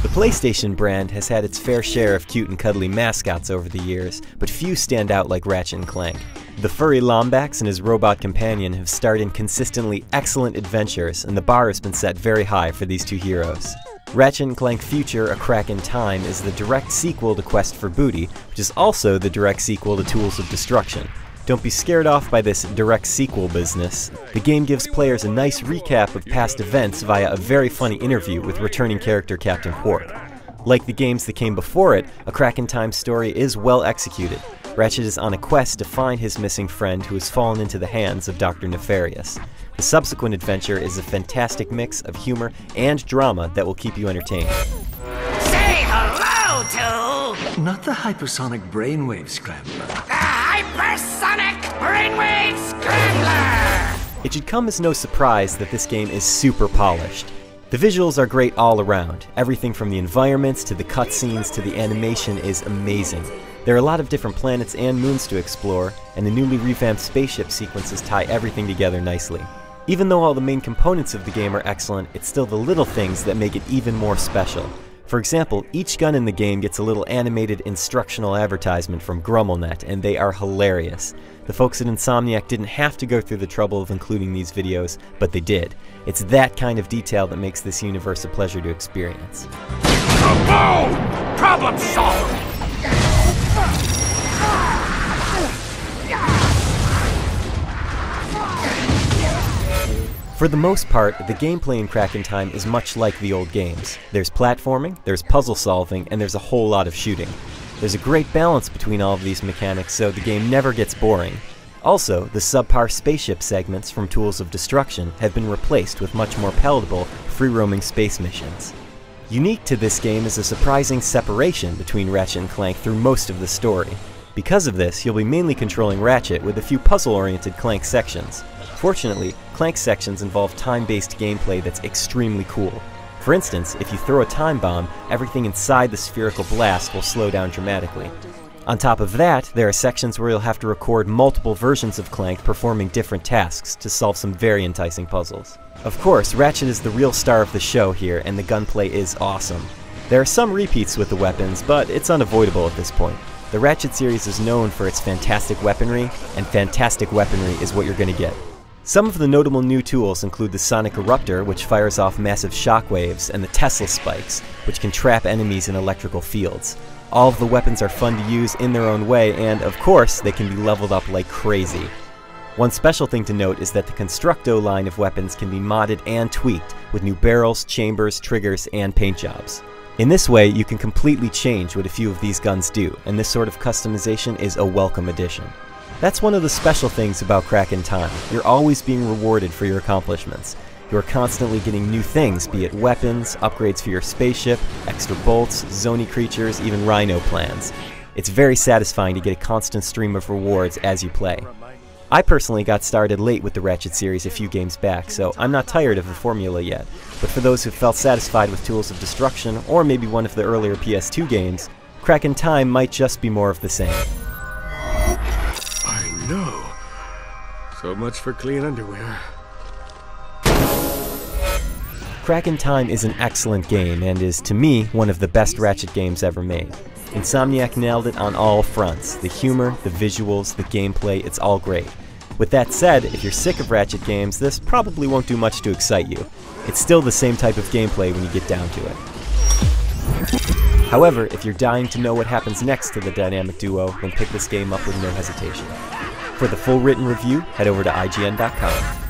The PlayStation brand has had its fair share of cute and cuddly mascots over the years, but few stand out like Ratchet and Clank. The furry Lombax and his robot companion have starred in consistently excellent adventures, and the bar has been set very high for these two heroes. Ratchet and Clank Future: A Crack in Time is the direct sequel to Quest for Booty, which is also the direct sequel to Tools of Destruction. Don't be scared off by this direct sequel business. The game gives players a nice recap of past events via a very funny interview with returning character Captain Quark. Like the games that came before it, A Crack in Time's story is well executed. Ratchet is on a quest to find his missing friend who has fallen into the hands of Dr. Nefarious. The subsequent adventure is a fantastic mix of humor and drama that will keep you entertained. Say hello to... Not the hypersonic brainwave scrambler. the Hypersonic Brainwave Scrambler! It should come as no surprise that this game is super polished. The visuals are great all around. Everything from the environments to the cutscenes to the animation is amazing. There are a lot of different planets and moons to explore, and the newly revamped spaceship sequences tie everything together nicely. Even though all the main components of the game are excellent, it's still the little things that make it even more special. For example, each gun in the game gets a little animated instructional advertisement from GrumbleNet, and they are hilarious. The folks at Insomniac didn't have to go through the trouble of including these videos, but they did. It's that kind of detail that makes this universe a pleasure to experience. Boom! Problem solved! For the most part, the gameplay in Crack in Time is much like the old games. There's platforming, there's puzzle solving, and there's a whole lot of shooting. There's a great balance between all of these mechanics, so the game never gets boring. Also, the subpar spaceship segments from Tools of Destruction have been replaced with much more palatable, free-roaming space missions. Unique to this game is a surprising separation between Ratchet and Clank through most of the story. Because of this, you'll be mainly controlling Ratchet with a few puzzle-oriented Clank sections. Fortunately, Clank sections involve time-based gameplay that's extremely cool. For instance, if you throw a time bomb, everything inside the spherical blast will slow down dramatically. On top of that, there are sections where you'll have to record multiple versions of Clank performing different tasks to solve some very enticing puzzles. Of course, Ratchet is the real star of the show here, and the gunplay is awesome. There are some repeats with the weapons, but it's unavoidable at this point. The Ratchet series is known for its fantastic weaponry, and fantastic weaponry is what you're going to get. Some of the notable new tools include the Sonic Eruptor, which fires off massive shockwaves, and the Tesla Spikes, which can trap enemies in electrical fields. All of the weapons are fun to use in their own way, and of course, they can be leveled up like crazy. One special thing to note is that the Constructo line of weapons can be modded and tweaked, with new barrels, chambers, triggers, and paint jobs. In this way, you can completely change what a few of these guns do, and this sort of customization is a welcome addition. That's one of the special things about Crack in Time. You're always being rewarded for your accomplishments. You're constantly getting new things, be it weapons, upgrades for your spaceship, extra bolts, zony creatures, even rhino plans. It's very satisfying to get a constant stream of rewards as you play. I personally got started late with the Ratchet series a few games back, so I'm not tired of the formula yet, but for those who felt satisfied with Tools of Destruction, or maybe one of the earlier PS2 games, Crack in Time might just be more of the same. No. So much for clean underwear. Crack in Time is an excellent game and is, to me, one of the best Ratchet games ever made. Insomniac nailed it on all fronts. The humor, the visuals, the gameplay, it's all great. With that said, if you're sick of Ratchet games, this probably won't do much to excite you. It's still the same type of gameplay when you get down to it. However, if you're dying to know what happens next to the dynamic duo, then pick this game up with no hesitation. For the full written review, head over to IGN.com.